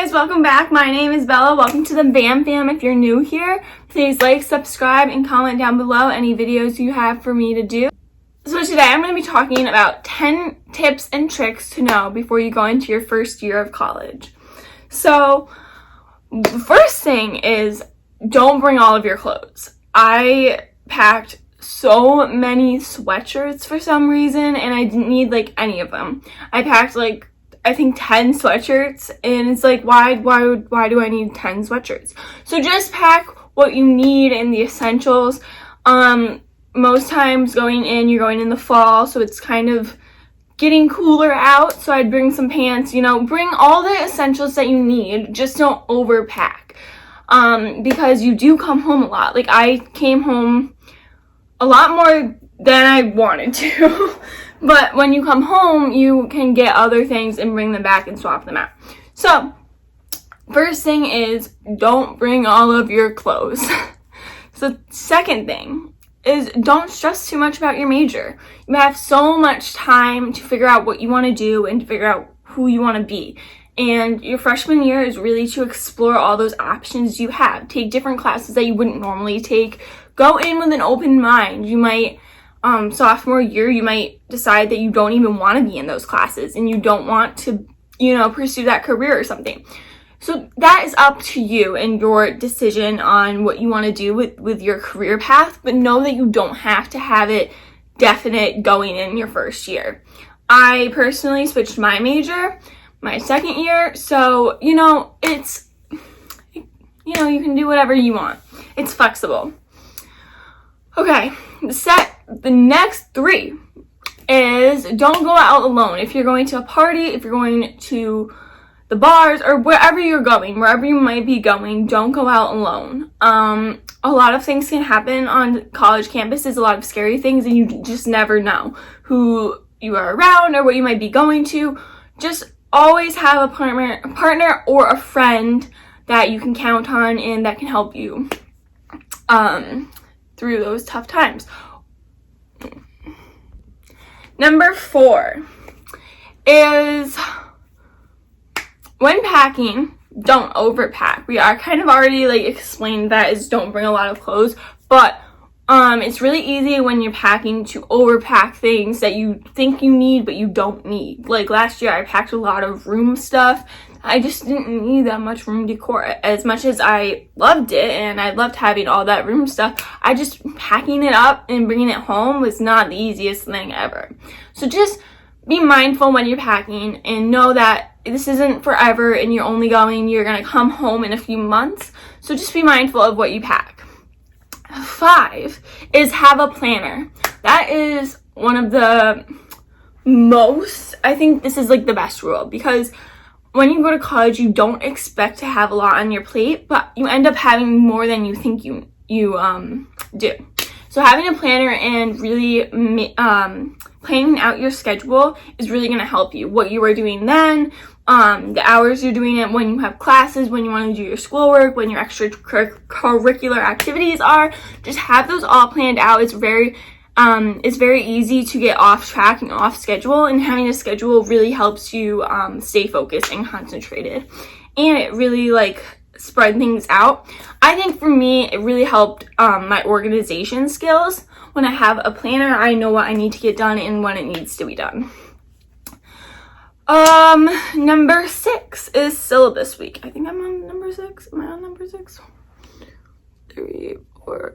guys, welcome back. My name is Bella. Welcome to the BAM Fam. If you're new here, please like, subscribe, and comment down below any videos you have for me to do. So today I'm going to be talking about 10 tips and tricks to know before you go into your first year of college. So the first thing is don't bring all of your clothes. I packed so many sweatshirts for some reason and I didn't need like any of them. I packed like I think 10 sweatshirts and it's like why do I need 10 sweatshirts? So just pack what you need and the essentials. Most times you're going in the fall, so it's kind of getting cooler out, so I'd bring some pants, bring all the essentials that you need, just don't overpack. Because you do come home a lot. Like I came home a lot more than I wanted to. But when you come home, you can get other things and bring them back and swap them out. So, first thing is don't bring all of your clothes. So, second thing is don't stress too much about your major. You have so much time to figure out what you want to do and to figure out who you want to be. And your freshman year is really to explore all those options you have. Take different classes that you wouldn't normally take. Go in with an open mind. You might sophomore year, you might decide that you don't even want to be in those classes and you don't want to, pursue that career or something. So that is up to you and your decision on what you want to do with your career path, but know that you don't have to have it definite going in your first year. I personally switched my major my second year, so, it's, you can do whatever you want. It's flexible. Okay, the next 3 is don't go out alone. If you're going to a party, if you're going to the bars, or wherever you're going, wherever you might be going, don't go out alone. A lot of things can happen on college campuses, a lot of scary things, and you just never know who you are around or what you might be going to. Just always have a partner or a friend that you can count on and that can help you through those tough times. Number 4 is when packing, don't overpack. We are kind of already explained that is don't bring a lot of clothes, but it's really easy when you're packing to overpack things that you think you need but you don't need. Like last year I packed a lot of room stuff. I just didn't need that much room decor. As much as I loved it and I loved having all that room stuff, packing it up and bringing it home was not the easiest thing ever. So just be mindful when you're packing and know that this isn't forever and you're going to come home in a few months. So just be mindful of what you pack. 5 is have a planner. That is one of the I think this is the best rule, because when you go to college, you don't expect to have a lot on your plate, but you end up having more than you think you do. So having a planner and really planning out your schedule is really going to help you. What you are doing then, the hours you're doing it, when you have classes, when you want to do your schoolwork, when your extracurricular activities are, just have those all planned out. It's very easy to get off track and off schedule, and having a schedule really helps you stay focused and concentrated, and it really spread things out. I think for me it really helped my organization skills. When I have a planner, I know what I need to get done and when it needs to be done. Number 6 is syllabus week. I think I'm on number 6. Am I on number 6? 3, 4,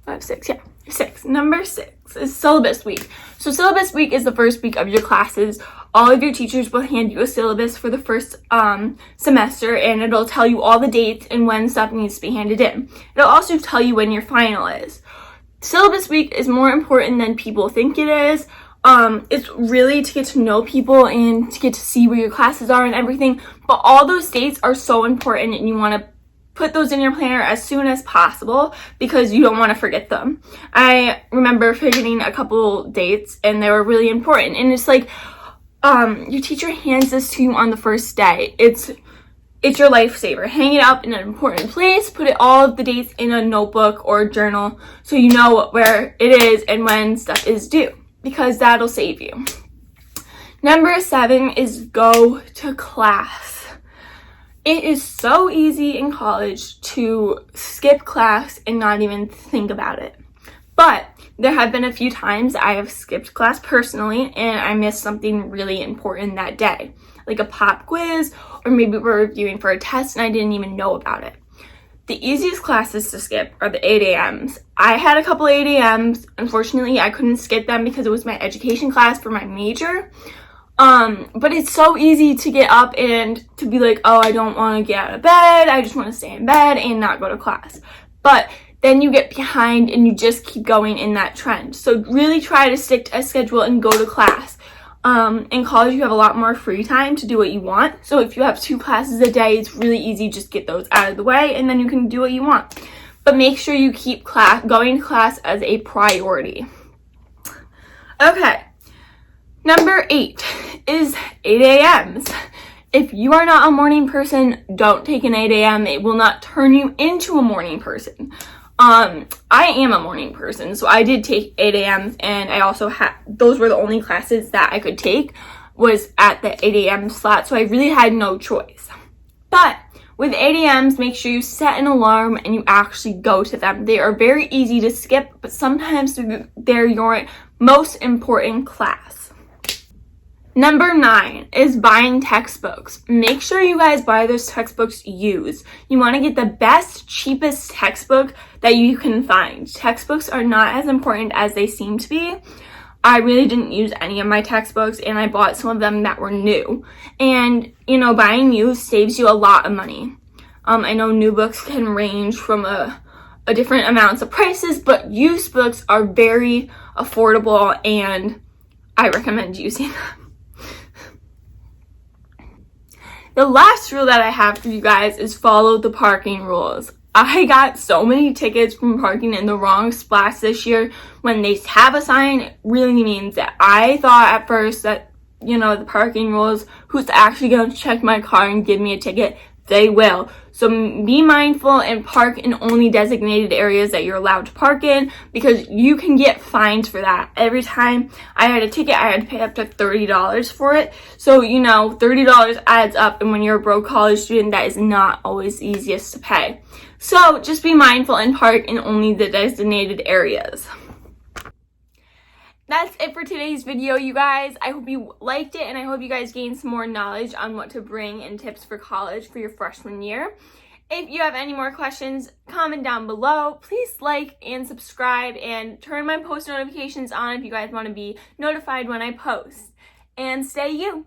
5, 6. Yeah, 6. Number 6 is syllabus week. So syllabus week is the first week of your classes. All of your teachers will hand you a syllabus for the first semester, and it'll tell you all the dates and when stuff needs to be handed in. It'll also tell you when your final is. Syllabus week is more important than people think it is. It's really to get to know people and to get to see where your classes are and everything, but all those dates are so important and you want to put those in your planner as soon as possible because you don't want to forget them. I remember forgetting a couple dates and they were really important, and it's your teacher hands this to you on the first day. It's your lifesaver. Hang it up in an important place, put all of the dates in a notebook or journal so you know where it is and when stuff is due, because that'll save you. Number 7 is go to class. It is so easy in college to skip class and not even think about it. But there have been a few times I have skipped class personally and I missed something really important that day, like a pop quiz, or maybe we're reviewing for a test and I didn't even know about it. The easiest classes to skip are the 8 a.m.s. I had a couple 8 a.m.s. Unfortunately, I couldn't skip them because it was my education class for my major. But it's so easy to get up and to be like, oh, I don't want to get out of bed. I just want to stay in bed and not go to class. But then you get behind and you just keep going in that trend. So really try to stick to a schedule and go to class. In college, you have a lot more free time to do what you want. So if you have 2 classes a day, it's really easy. Just get those out of the way and then you can do what you want. But make sure you keep going to class as a priority. Okay. Number 8 is 8 a.m.s. If you are not a morning person, don't take an 8 a.m. It will not turn you into a morning person. I am a morning person, so I did take 8 a.m. and I also had, those were the only classes that I could take was at the 8 a.m. slot, so I really had no choice. But with 8 a.m.s, make sure you set an alarm and you actually go to them. They are very easy to skip, but sometimes they're your most important class. Number 9 is buying textbooks. Make sure you guys buy those textbooks used. You want to get the best, cheapest textbook that you can find. Textbooks are not as important as they seem to be. I really didn't use any of my textbooks and I bought some of them that were new. And, buying used saves you a lot of money. I know new books can range from a different amounts of prices, but used books are very affordable and I recommend using them. The last rule that I have for you guys is follow the parking rules. I got so many tickets from parking in the wrong spots this year. When they have a sign, it really means that I thought at first that, the parking rules, who's actually going to check my car and give me a ticket? They will. So be mindful and park in only designated areas that you're allowed to park in because you can get fines for that. Every time I had a ticket, I had to pay up to $30 for it. So, $30 adds up, and when you're a broke college student, that is not always the easiest to pay. So just be mindful and park in only the designated areas. That's it for today's video, you guys. I hope you liked it, and I hope you guys gained some more knowledge on what to bring and tips for college for your freshman year. If you have any more questions, comment down below. Please like and subscribe and turn my post notifications on if you guys want to be notified when I post. And stay you.